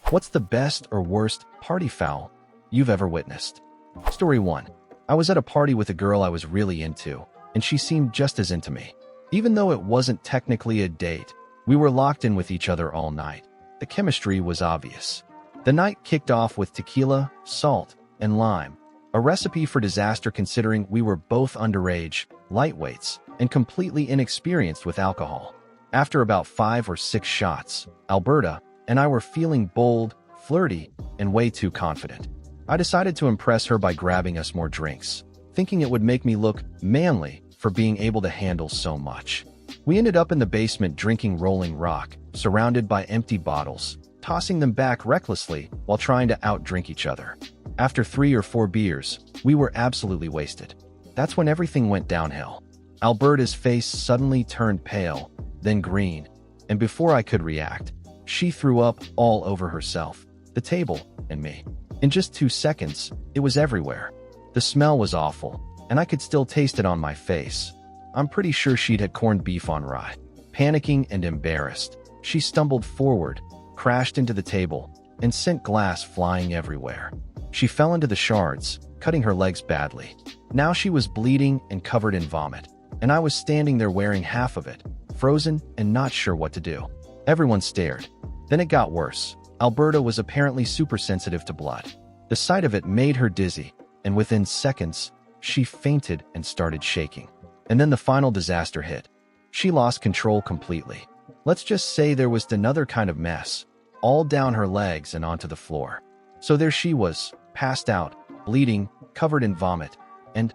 What's the best or worst party foul you've ever witnessed? Story 1. I was at a party with a girl I was really into, and she seemed just as into me. Even though it wasn't technically a date, we were locked in with each other all night. The chemistry was obvious. The night kicked off with tequila, salt, and lime, a recipe for disaster considering we were both underage, lightweights, and completely inexperienced with alcohol. After about 5 or 6 shots, Alberta and I were feeling bold, flirty, and way too confident. I decided to impress her by grabbing us more drinks, thinking it would make me look manly for being able to handle so much. We ended up in the basement drinking Rolling Rock, surrounded by empty bottles, tossing them back recklessly while trying to outdrink each other. After 3 or 4 beers, we were absolutely wasted. That's when everything went downhill. Alberta's face suddenly turned pale, then green, and before I could react, she threw up all over herself, the table, and me. In just 2 seconds, it was everywhere. The smell was awful, and I could still taste it on my face. I'm pretty sure she'd had corned beef on rye. Panicking and embarrassed, she stumbled forward, crashed into the table, and sent glass flying everywhere. She fell into the shards, cutting her legs badly. Now she was bleeding and covered in vomit, and I was standing there wearing half of it, frozen and not sure what to do. Everyone stared. Then it got worse. Alberta was apparently super sensitive to blood. The sight of it made her dizzy, and within seconds, she fainted and started shaking. And then the final disaster hit. She lost control completely. Let's just say there was another kind of mess, all down her legs and onto the floor. So there she was, passed out, bleeding, covered in vomit, and,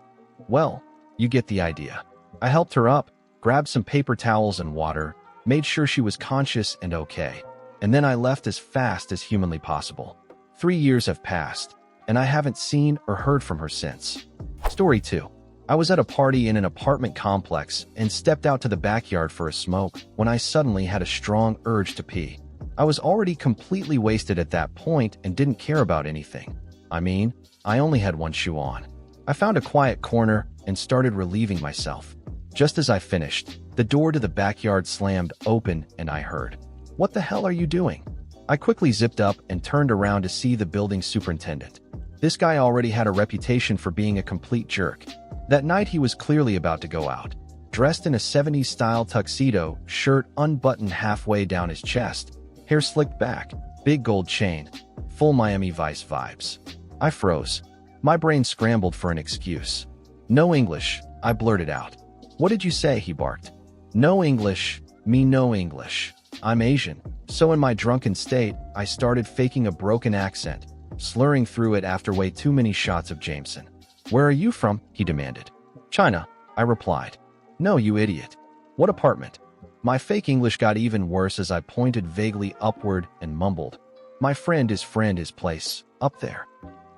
well, you get the idea. I helped her up, grabbed some paper towels and water, made sure she was conscious and okay, and then I left as fast as humanly possible. 3 years have passed, and I haven't seen or heard from her since. Story 2. I was at a party in an apartment complex and stepped out to the backyard for a smoke when I suddenly had a strong urge to pee. I was already completely wasted at that point and didn't care about anything. I mean, I only had one shoe on. I found a quiet corner and started relieving myself. Just as I finished, the door to the backyard slammed open and I heard, "What the hell are you doing?" I quickly zipped up and turned around to see the building superintendent. This guy already had a reputation for being a complete jerk. That night he was clearly about to go out. Dressed in a 70s-style tuxedo, shirt unbuttoned halfway down his chest, hair slicked back, big gold chain, full Miami Vice vibes. I froze. My brain scrambled for an excuse. "No English," I blurted out. "What did you say?" he barked. "No English, me no English. I'm Asian." So in my drunken state, I started faking a broken accent, slurring through it after way too many shots of Jameson. "Where are you from?" he demanded. "China," I replied. "No, you idiot. What apartment?" My fake English got even worse as I pointed vaguely upward and mumbled, "My friend is place, up there."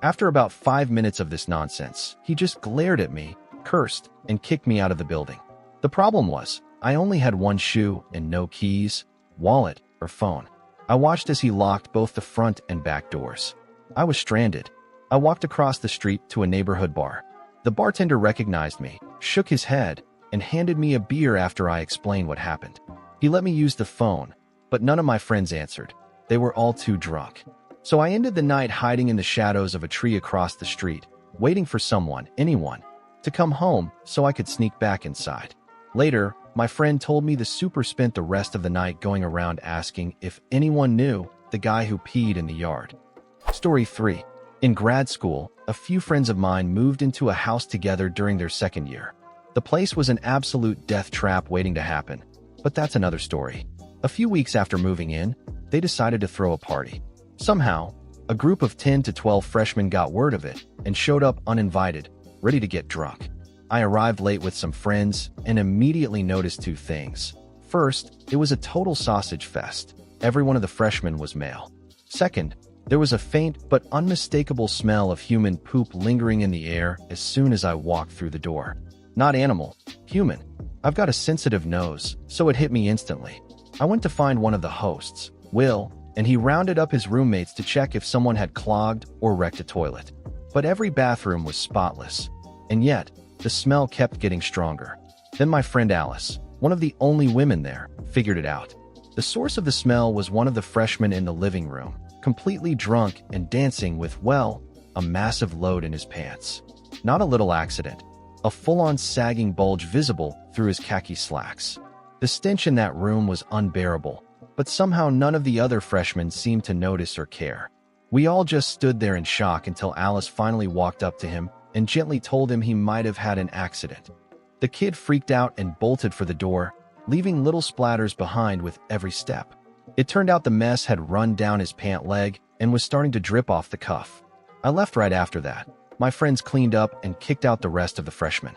After about 5 minutes of this nonsense, he just glared at me, cursed, and kicked me out of the building. The problem was, I only had one shoe and no keys, wallet, or phone. I watched as he locked both the front and back doors. I was stranded. I walked across the street to a neighborhood bar. The bartender recognized me, shook his head, and handed me a beer after I explained what happened. He let me use the phone, but none of my friends answered. They were all too drunk. So I ended the night hiding in the shadows of a tree across the street, waiting for someone, anyone, to come home so I could sneak back inside. Later, my friend told me the super spent the rest of the night going around asking if anyone knew the guy who peed in the yard. Story 3. In grad school, a few friends of mine moved into a house together during their second year. The place was an absolute death trap waiting to happen, but that's another story. A few weeks after moving in, they decided to throw a party. Somehow, a group of 10 to 12 freshmen got word of it and showed up uninvited, ready to get drunk. I arrived late with some friends and immediately noticed 2 things. First, it was a total sausage fest. Every one of the freshmen was male. Second, there was a faint but unmistakable smell of human poop lingering in the air as soon as I walked through the door. Not animal, human. I've got a sensitive nose, so it hit me instantly. I went to find one of the hosts, Will, and he rounded up his roommates to check if someone had clogged or wrecked a toilet. But every bathroom was spotless, and yet, the smell kept getting stronger. Then my friend Alice, one of the only women there, figured it out. The source of the smell was one of the freshmen in the living room, completely drunk and dancing with, well, a massive load in his pants. Not a little accident. A full-on sagging bulge visible through his khaki slacks. The stench in that room was unbearable, but somehow none of the other freshmen seemed to notice or care. We all just stood there in shock until Alice finally walked up to him and gently told him he might have had an accident. The kid freaked out and bolted for the door, leaving little splatters behind with every step. It turned out the mess had run down his pant leg and was starting to drip off the cuff. I left right after that. My friends cleaned up and kicked out the rest of the freshmen.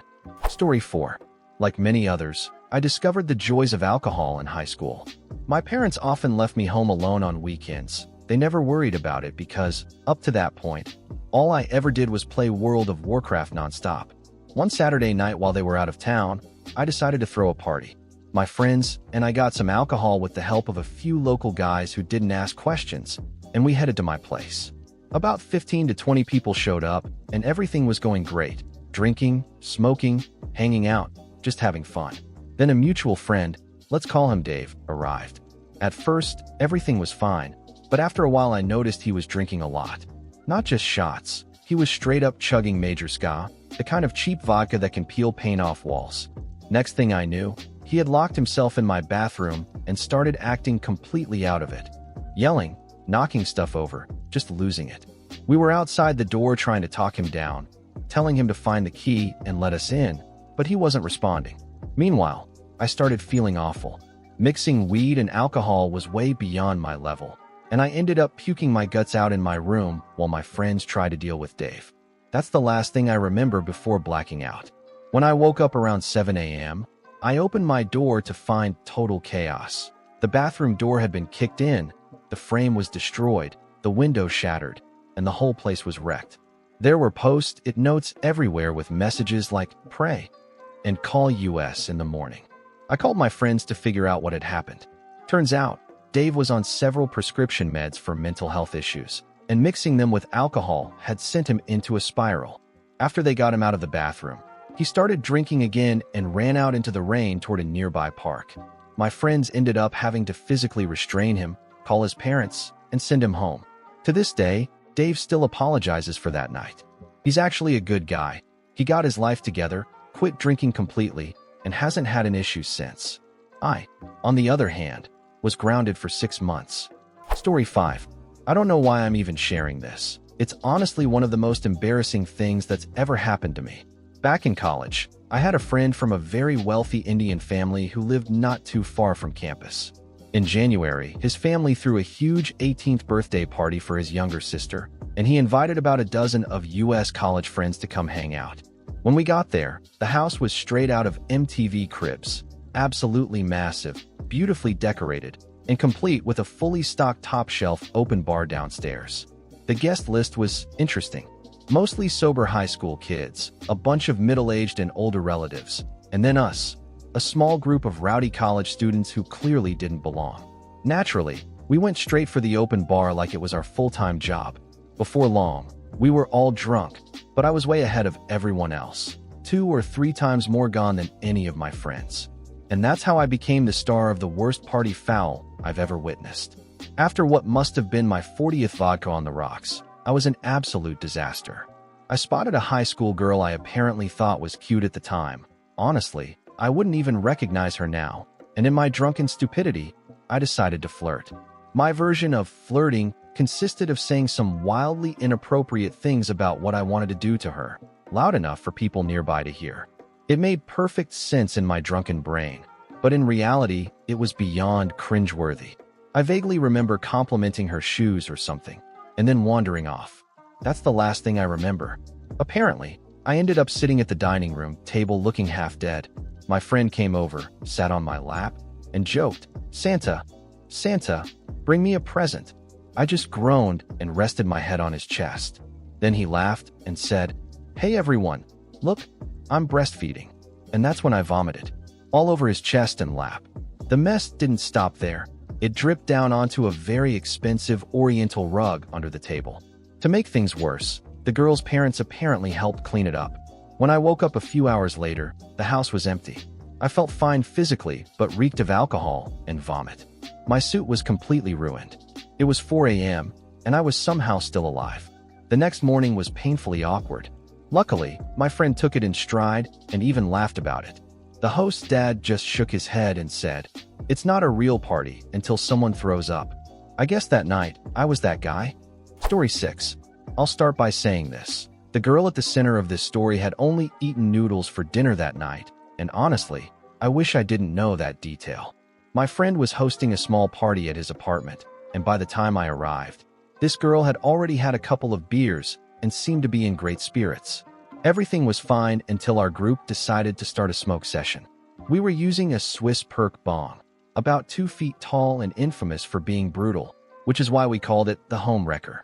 Story 4. Like many others, I discovered the joys of alcohol in high school. My parents often left me home alone on weekends. They never worried about it because, up to that point, all I ever did was play World of Warcraft nonstop. One Saturday night while they were out of town, I decided to throw a party. My friends and I got some alcohol with the help of a few local guys who didn't ask questions, and we headed to my place. About 15 to 20 people showed up, and everything was going great. Drinking, smoking, hanging out, just having fun. Then a mutual friend, let's call him Dave, arrived. At first, everything was fine, but after a while I noticed he was drinking a lot. Not just shots, he was straight up chugging Major Ska, the kind of cheap vodka that can peel paint off walls. Next thing I knew, he had locked himself in my bathroom and started acting completely out of it. Yelling, knocking stuff over, just losing it. We were outside the door trying to talk him down, telling him to find the key and let us in, but he wasn't responding. Meanwhile, I started feeling awful. Mixing weed and alcohol was way beyond my level, and I ended up puking my guts out in my room while my friends tried to deal with Dave. That's the last thing I remember before blacking out. When I woke up around 7 a.m., I opened my door to find total chaos. The bathroom door had been kicked in, the frame was destroyed, the window shattered, and the whole place was wrecked. There were post-it notes everywhere with messages like, "Pray," and "Call US in the morning." I called my friends to figure out what had happened. Turns out, Dave was on several prescription meds for mental health issues, and mixing them with alcohol had sent him into a spiral. After they got him out of the bathroom, he started drinking again and ran out into the rain toward a nearby park. My friends ended up having to physically restrain him, call his parents, and send him home. To this day, Dave still apologizes for that night. He's actually a good guy. He got his life together, quit drinking completely, and hasn't had an issue since. I, on the other hand, was grounded for 6 months. Story 5. I don't know why I'm even sharing this. It's honestly one of the most embarrassing things that's ever happened to me. Back in college, I had a friend from a very wealthy Indian family who lived not too far from campus. In January, his family threw a huge 18th birthday party for his younger sister, and he invited about a dozen of US college friends to come hang out. When we got there, the house was straight out of MTV Cribs, absolutely massive, beautifully decorated, and complete with a fully stocked top-shelf open bar downstairs. The guest list was interesting. Mostly sober high school kids, a bunch of middle-aged and older relatives, and then us, a small group of rowdy college students who clearly didn't belong. Naturally, we went straight for the open bar like it was our full-time job. Before long, we were all drunk, but I was way ahead of everyone else, 2 or 3 times more gone than any of my friends. And that's how I became the star of the worst party foul I've ever witnessed. After what must have been my 40th vodka on the rocks, I was an absolute disaster. I spotted a high school girl I apparently thought was cute at the time. Honestly, I wouldn't even recognize her now, and in my drunken stupidity, I decided to flirt. My version of flirting consisted of saying some wildly inappropriate things about what I wanted to do to her, loud enough for people nearby to hear. It made perfect sense in my drunken brain, but in reality, it was beyond cringeworthy. I vaguely remember complimenting her shoes or something, and then wandering off. That's the last thing I remember. Apparently, I ended up sitting at the dining room table looking half dead. My friend came over, sat on my lap, and joked, Santa, bring me a present." I just groaned and rested my head on his chest. Then he laughed and said, "Hey everyone, look, I'm breastfeeding." And that's when I vomited, all over his chest and lap. The mess didn't stop there. It dripped down onto a very expensive oriental rug under the table. To make things worse, the girl's parents apparently helped clean it up. When I woke up a few hours later, the house was empty. I felt fine physically, but reeked of alcohol and vomit. My suit was completely ruined. It was 4 a.m., and I was somehow still alive. The next morning was painfully awkward. Luckily, my friend took it in stride and even laughed about it. The host's dad just shook his head and said, "It's not a real party until someone throws up." I guess that night, I was that guy. Story 6. I'll start by saying this. The girl at the center of this story had only eaten noodles for dinner that night, and honestly, I wish I didn't know that detail. My friend was hosting a small party at his apartment, and by the time I arrived, this girl had already had a couple of beers and seemed to be in great spirits. Everything was fine until our group decided to start a smoke session. We were using a Swiss perk bong, about 2 feet tall and infamous for being brutal, which is why we called it the home wrecker.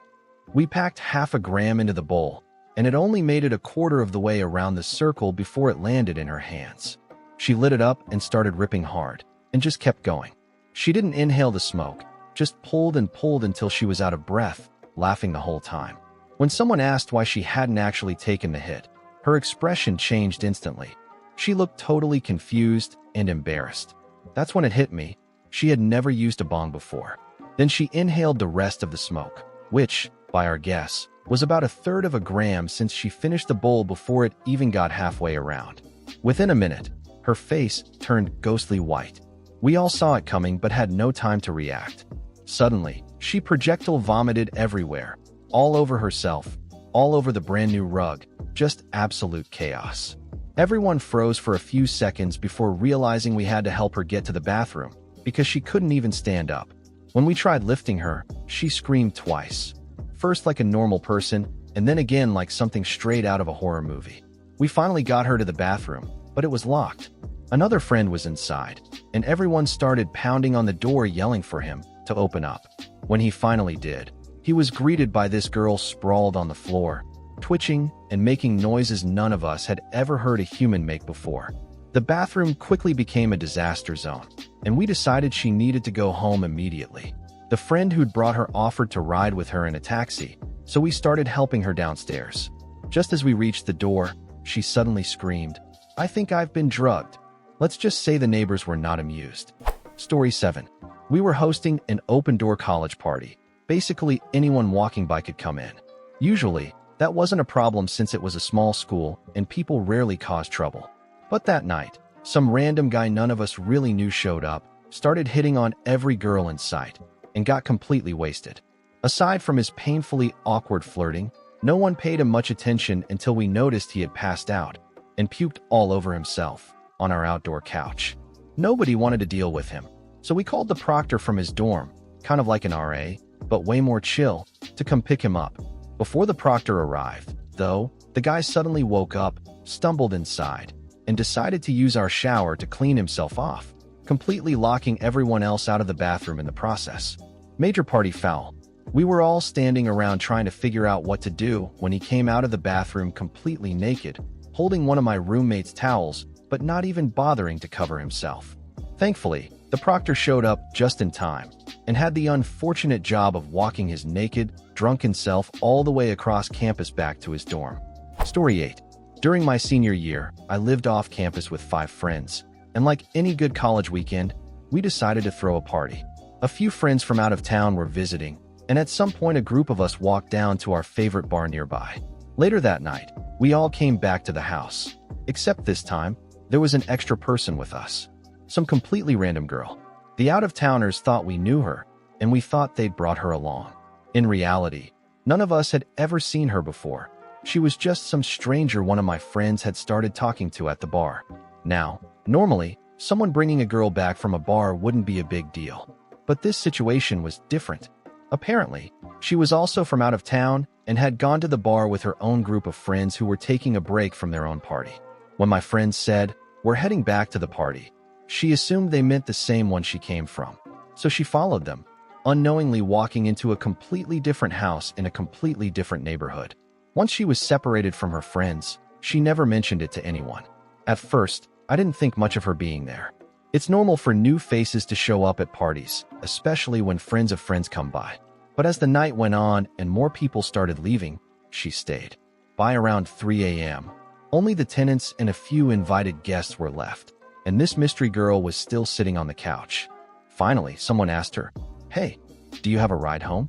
We packed half a gram into the bowl, and it only made it a quarter of the way around the circle before it landed in her hands. She lit it up and started ripping hard, and just kept going. She didn't inhale the smoke, just pulled and pulled until she was out of breath, laughing the whole time. When someone asked why she hadn't actually taken the hit, her expression changed instantly. She looked totally confused and embarrassed. That's when it hit me. She had never used a bong before. Then she inhaled the rest of the smoke, which, by our guess, was about 1/3 of a gram since she finished the bowl before it even got halfway around. Within a minute, her face turned ghostly white. We all saw it coming but had no time to react. Suddenly, she projectile vomited everywhere, all over herself, all over the brand new rug, just absolute chaos. Everyone froze for a few seconds before realizing we had to help her get to the bathroom, because she couldn't even stand up. When we tried lifting her, she screamed twice. First like a normal person, and then again like something straight out of a horror movie. We finally got her to the bathroom, but it was locked. Another friend was inside, and everyone started pounding on the door yelling for him to open up. When he finally did, he was greeted by this girl sprawled on the floor, twitching and making noises none of us had ever heard a human make before. The bathroom quickly became a disaster zone, and we decided she needed to go home immediately. The friend who'd brought her offered to ride with her in a taxi, so we started helping her downstairs. Just as we reached the door, she suddenly screamed, "I think I've been drugged." Let's just say the neighbors were not amused. Story 7. We were hosting an open-door college party. Basically, anyone walking by could come in. Usually, that wasn't a problem since it was a small school and people rarely caused trouble. But that night, some random guy none of us really knew showed up, started hitting on every girl in sight, and got completely wasted. Aside from his painfully awkward flirting, no one paid him much attention until we noticed he had passed out and puked all over himself on our outdoor couch. Nobody wanted to deal with him, so we called the proctor from his dorm, kind of like an RA, but way more chill, to come pick him up. Before the proctor arrived, though, the guy suddenly woke up, stumbled inside, and decided to use our shower to clean himself off, completely locking everyone else out of the bathroom in the process. Major party foul. We were all standing around trying to figure out what to do when he came out of the bathroom completely naked, holding one of my roommate's towels, but not even bothering to cover himself. Thankfully, the proctor showed up just in time and had the unfortunate job of walking his naked, drunken self all the way across campus back to his dorm. Story 8. During my senior year, I lived off campus with 5 friends, and like any good college weekend, we decided to throw a party. A few friends from out of town were visiting, and at some point a group of us walked down to our favorite bar nearby. Later that night, we all came back to the house, except this time, there was an extra person with us. Some completely random girl. The out-of-towners thought we knew her, and we thought they'd brought her along. In reality, none of us had ever seen her before. She was just some stranger one of my friends had started talking to at the bar. Now, normally, someone bringing a girl back from a bar wouldn't be a big deal. But this situation was different. Apparently, she was also from out of town and had gone to the bar with her own group of friends who were taking a break from their own party. When my friends said, "We're heading back to the party," she assumed they meant the same one she came from. So she followed them, unknowingly walking into a completely different house in a completely different neighborhood. Once she was separated from her friends, she never mentioned it to anyone. At first, I didn't think much of her being there. It's normal for new faces to show up at parties, especially when friends of friends come by. But as the night went on and more people started leaving, she stayed. By around 3 a.m., only the tenants and a few invited guests were left, and this mystery girl was still sitting on the couch. Finally, someone asked her, "Hey, do you have a ride home?"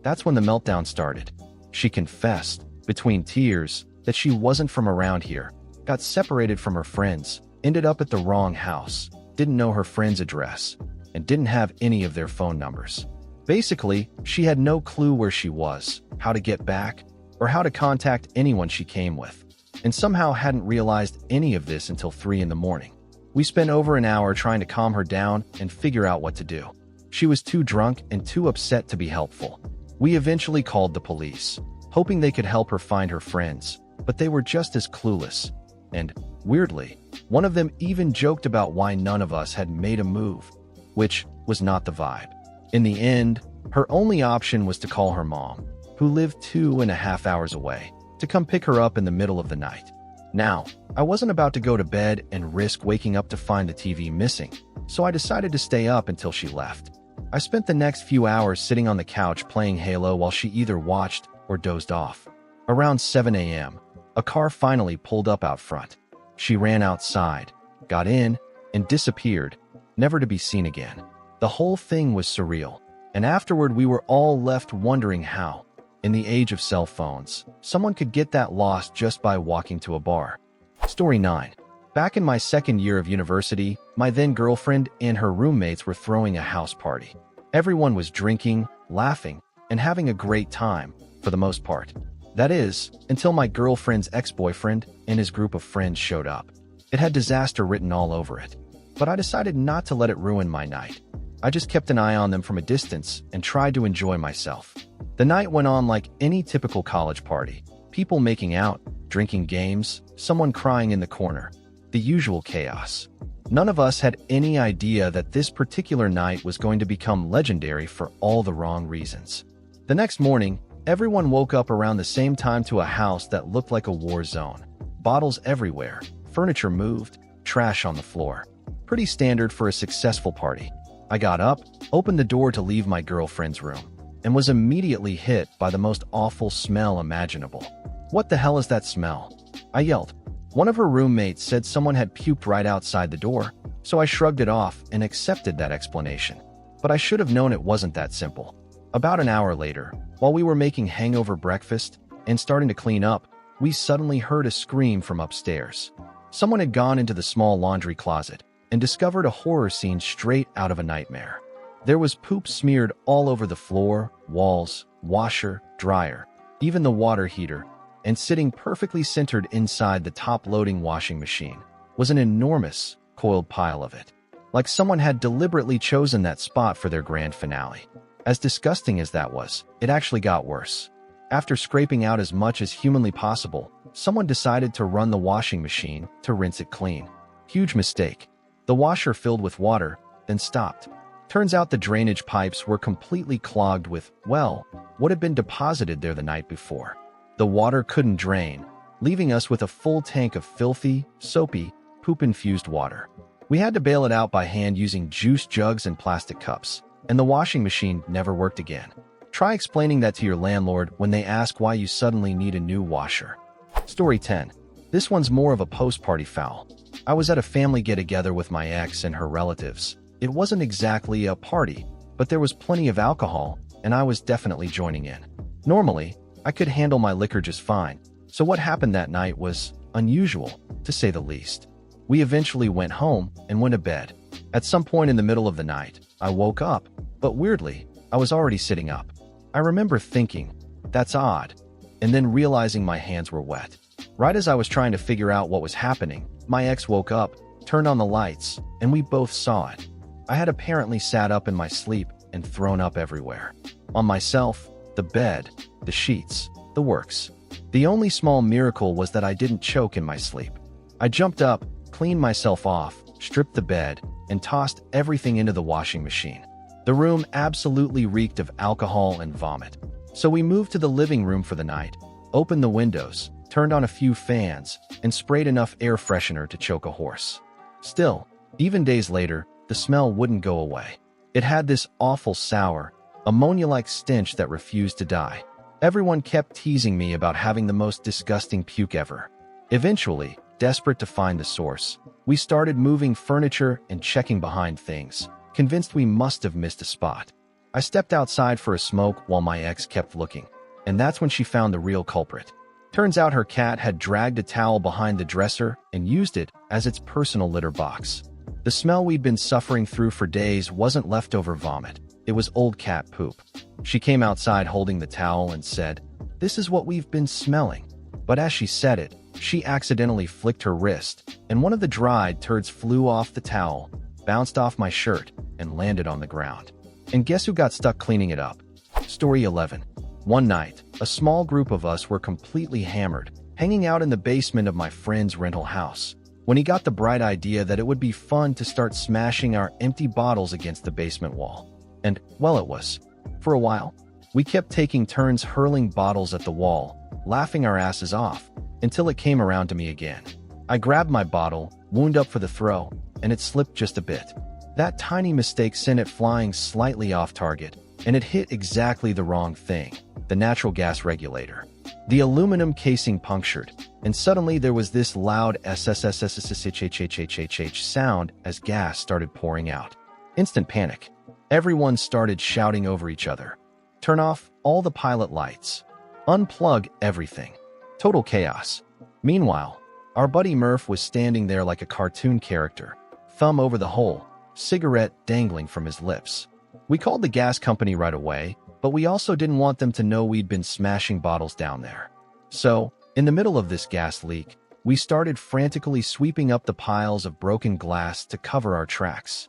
That's when the meltdown started. She confessed, between tears, that she wasn't from around here, got separated from her friends, ended up at the wrong house, didn't know her friend's address, and didn't have any of their phone numbers. Basically, she had no clue where she was, how to get back, or how to contact anyone she came with, and somehow hadn't realized any of this until 3 in the morning. We spent over an hour trying to calm her down and figure out what to do. She was too drunk and too upset to be helpful. We eventually called the police, hoping they could help her find her friends, but they were just as clueless. And, weirdly, one of them even joked about why none of us had made a move, which was not the vibe. In the end, her only option was to call her mom, who lived 2.5 hours away, to come pick her up in the middle of the night. Now, I wasn't about to go to bed and risk waking up to find the TV missing, so I decided to stay up until she left. I spent the next few hours sitting on the couch playing Halo while she either watched or dozed off. Around 7 a.m., a car finally pulled up out front. She ran outside, got in, and disappeared, never to be seen again. The whole thing was surreal, and afterward we were all left wondering how, in the age of cell phones, someone could get that lost just by walking to a bar. Story 9. Back in my second year of university, my then-girlfriend and her roommates were throwing a house party. Everyone was drinking, laughing, and having a great time, for the most part. That is, until my girlfriend's ex-boyfriend and his group of friends showed up. It had disaster written all over it, but I decided not to let it ruin my night. I just kept an eye on them from a distance and tried to enjoy myself. The night went on like any typical college party. People making out, drinking games, someone crying in the corner. The usual chaos. None of us had any idea that this particular night was going to become legendary for all the wrong reasons. The next morning, everyone woke up around the same time to a house that looked like a war zone. Bottles everywhere, furniture moved, trash on the floor. Pretty standard for a successful party. I got up, opened the door to leave my girlfriend's room, and was immediately hit by the most awful smell imaginable. "What the hell is that smell?" I yelled. One of her roommates said someone had puked right outside the door, so I shrugged it off and accepted that explanation. But I should have known it wasn't that simple. About an hour later, while we were making hangover breakfast and starting to clean up, we suddenly heard a scream from upstairs. Someone had gone into the small laundry closet and discovered a horror scene straight out of a nightmare. There was poop smeared all over the floor, walls, washer, dryer, even the water heater, and sitting perfectly centered inside the top-loading washing machine was an enormous, coiled pile of it. Like someone had deliberately chosen that spot for their grand finale. As disgusting as that was, it actually got worse. After scraping out as much as humanly possible, someone decided to run the washing machine to rinse it clean. Huge mistake. The washer filled with water, then stopped. Turns out the drainage pipes were completely clogged with, well, what had been deposited there the night before. The water couldn't drain, leaving us with a full tank of filthy, soapy, poop-infused water. We had to bail it out by hand using juice jugs and plastic cups, and the washing machine never worked again. Try explaining that to your landlord when they ask why you suddenly need a new washer. Story 10. This one's more of a post-party foul. I was at a family get-together with my ex and her relatives. It wasn't exactly a party, but there was plenty of alcohol, and I was definitely joining in. Normally, I could handle my liquor just fine, so what happened that night was unusual, to say the least. We eventually went home and went to bed. At some point in the middle of the night, I woke up, but weirdly, I was already sitting up. I remember thinking, that's odd, and then realizing my hands were wet. Right as I was trying to figure out what was happening, my ex woke up, turned on the lights, and we both saw it. I had apparently sat up in my sleep and thrown up everywhere. On myself, the bed, the sheets, the works. The only small miracle was that I didn't choke in my sleep. I jumped up, cleaned myself off, stripped the bed, and tossed everything into the washing machine. The room absolutely reeked of alcohol and vomit. So we moved to the living room for the night, opened the windows, turned on a few fans, and sprayed enough air freshener to choke a horse. Still, even days later, the smell wouldn't go away. It had this awful sour, ammonia-like stench that refused to die. Everyone kept teasing me about having the most disgusting puke ever. Eventually, desperate to find the source, we started moving furniture and checking behind things, convinced we must have missed a spot. I stepped outside for a smoke while my ex kept looking, and that's when she found the real culprit. Turns out her cat had dragged a towel behind the dresser and used it as its personal litter box. The smell we'd been suffering through for days wasn't leftover vomit. It was old cat poop. She came outside holding the towel and said, "This is what we've been smelling." But as she said it, she accidentally flicked her wrist, and one of the dried turds flew off the towel, bounced off my shirt, and landed on the ground. And guess who got stuck cleaning it up? Story 11. One night, a small group of us were completely hammered, hanging out in the basement of my friend's rental house, when he got the bright idea that it would be fun to start smashing our empty bottles against the basement wall. And, well, it was. For a while, we kept taking turns hurling bottles at the wall, laughing our asses off, until it came around to me again. I grabbed my bottle, wound up for the throw, and it slipped just a bit. That tiny mistake sent it flying slightly off target, and it hit exactly the wrong thing, the natural gas regulator. The aluminum casing punctured, and suddenly there was this loud SSSSSSHHHHHH sound as gas started pouring out. Instant panic. Everyone started shouting over each other. Turn off all the pilot lights. Unplug everything. Total chaos. Meanwhile, our buddy Murph was standing there like a cartoon character, thumb over the hole, cigarette dangling from his lips. We called the gas company right away, but we also didn't want them to know we'd been smashing bottles down there. So, in the middle of this gas leak, we started frantically sweeping up the piles of broken glass to cover our tracks.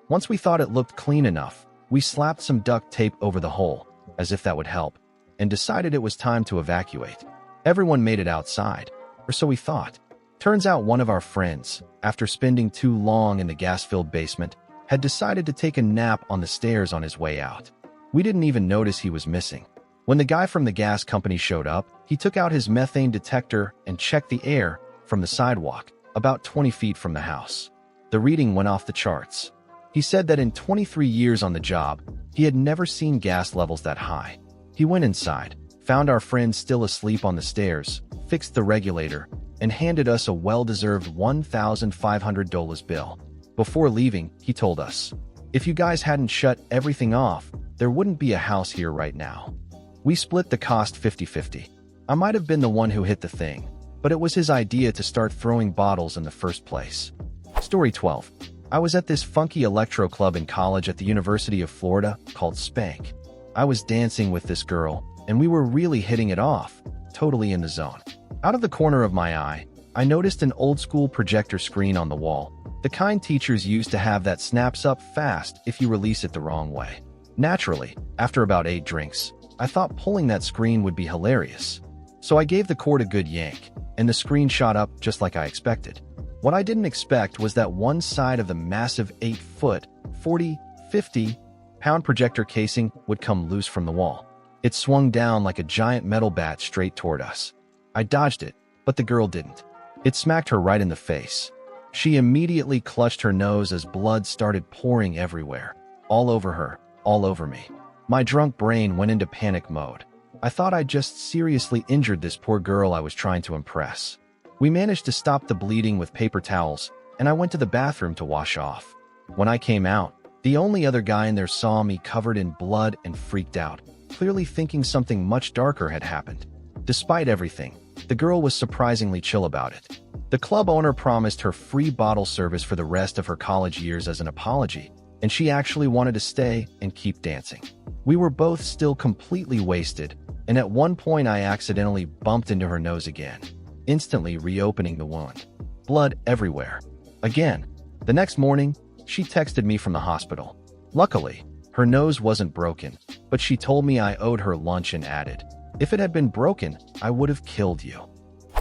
Once we thought it looked clean enough, we slapped some duct tape over the hole, as if that would help, and decided it was time to evacuate. Everyone made it outside, or so we thought. Turns out one of our friends, after spending too long in the gas-filled basement, had decided to take a nap on the stairs on his way out. We didn't even notice he was missing. When the guy from the gas company showed up, he took out his methane detector and checked the air from the sidewalk, about 20 feet from the house. The reading went off the charts. He said that in 23 years on the job, he had never seen gas levels that high. He went inside, found our friend still asleep on the stairs, fixed the regulator, and handed us a well-deserved $1,500 bill. Before leaving, he told us, "If you guys hadn't shut everything off, there wouldn't be a house here right now." We split the cost 50-50. I might have been the one who hit the thing, but it was his idea to start throwing bottles in the first place. Story 12. I was at this funky electro club in college at the University of Florida called Spank. I was dancing with this girl, and we were really hitting it off, totally in the zone. Out of the corner of my eye, I noticed an old-school projector screen on the wall, the kind teachers used to have that snaps up fast if you release it the wrong way. Naturally, after about 8 drinks, I thought pulling that screen would be hilarious. So I gave the cord a good yank, and the screen shot up just like I expected. What I didn't expect was that one side of the massive 8-foot, 40, 50-pound projector casing would come loose from the wall. It swung down like a giant metal bat straight toward us. I dodged it, but the girl didn't. It smacked her right in the face. She immediately clutched her nose as blood started pouring everywhere. All over her, all over me. My drunk brain went into panic mode. I thought I'd just seriously injured this poor girl I was trying to impress. We managed to stop the bleeding with paper towels, and I went to the bathroom to wash off. When I came out, the only other guy in there saw me covered in blood and freaked out, clearly thinking something much darker had happened. Despite everything, the girl was surprisingly chill about it. The club owner promised her free bottle service for the rest of her college years as an apology, and she actually wanted to stay and keep dancing. We were both still completely wasted, and at one point I accidentally bumped into her nose again, instantly reopening the wound. Blood everywhere. Again. The next morning, she texted me from the hospital. Luckily, her nose wasn't broken, but she told me I owed her lunch and added, "If it had been broken, I would have killed you."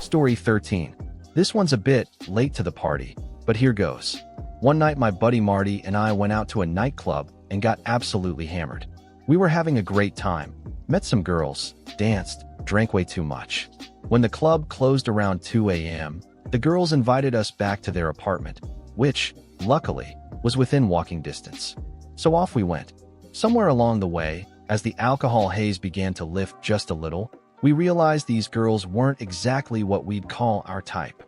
Story 13. This one's a bit late to the party, but here goes. One night my buddy Marty and I went out to a nightclub and got absolutely hammered. We were having a great time, met some girls, danced, drank way too much. When the club closed around 2 a.m., the girls invited us back to their apartment, which, luckily, was within walking distance. So off we went. Somewhere along the way, as the alcohol haze began to lift just a little, we realized these girls weren't exactly what we'd call our type.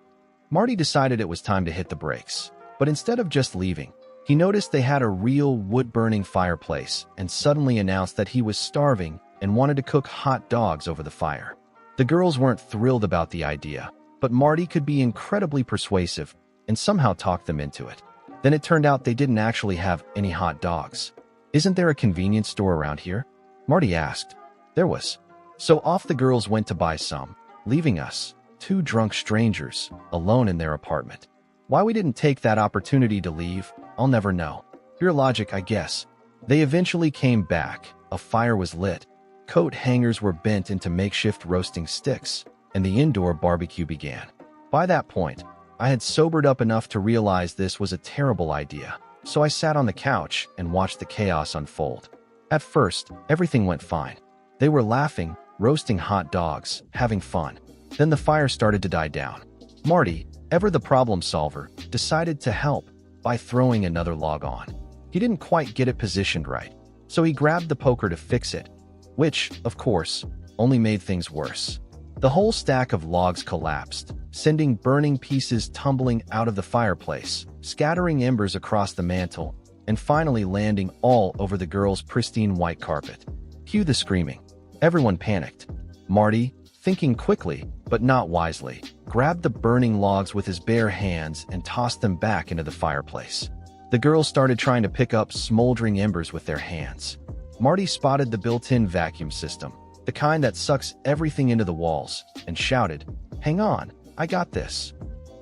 Marty decided it was time to hit the brakes, but instead of just leaving, He noticed they had a real wood-burning fireplace and suddenly announced that he was starving and wanted to cook hot dogs over the fire. The girls weren't thrilled about the idea, but Marty could be incredibly persuasive and somehow talk them into it. Then it turned out they didn't actually have any hot dogs. "Isn't there a convenience store around here?" Marty asked. There was. So off the girls went to buy some, leaving us, two drunk strangers, alone in their apartment. Why we didn't take that opportunity to leave, I'll never know. Pure logic, I guess. They eventually came back, a fire was lit, coat hangers were bent into makeshift roasting sticks, and the indoor barbecue began. By that point, I had sobered up enough to realize this was a terrible idea, so I sat on the couch and watched the chaos unfold. At first, everything went fine. They were laughing, roasting hot dogs, having fun. Then the fire started to die down. Marty, ever the problem solver, decided to help by throwing another log on. He didn't quite get it positioned right, so he grabbed the poker to fix it, which, of course, only made things worse. The whole stack of logs collapsed, sending burning pieces tumbling out of the fireplace, scattering embers across the mantel, and finally landing all over the girls' pristine white carpet. Cue the screaming. Everyone panicked. Marty, thinking quickly, but not wisely, grabbed the burning logs with his bare hands and tossed them back into the fireplace. The girls started trying to pick up smoldering embers with their hands. Marty spotted the built-in vacuum system, the kind that sucks everything into the walls, and shouted, "Hang on, I got this."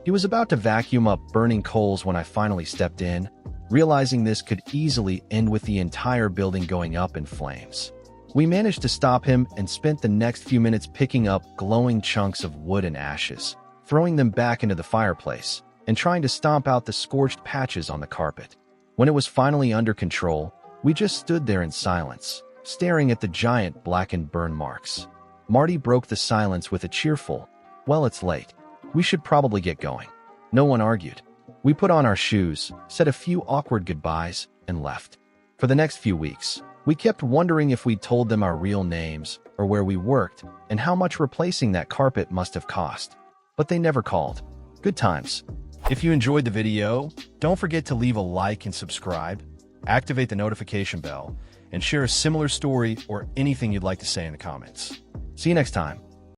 He was about to vacuum up burning coals when I finally stepped in, realizing this could easily end with the entire building going up in flames. We managed to stop him and spent the next few minutes picking up glowing chunks of wood and ashes, throwing them back into the fireplace, and trying to stomp out the scorched patches on the carpet. When it was finally under control, we just stood there in silence, staring at the giant blackened burn marks. Marty broke the silence with a cheerful, "Well, it's late. We should probably get going." No one argued. We put on our shoes, said a few awkward goodbyes, and left. For the next few weeks, we kept wondering if we'd told them our real names, or where we worked, and how much replacing that carpet must have cost. But they never called. Good times. If you enjoyed the video, don't forget to leave a like and subscribe, activate the notification bell, and share a similar story or anything you'd like to say in the comments. See you next time.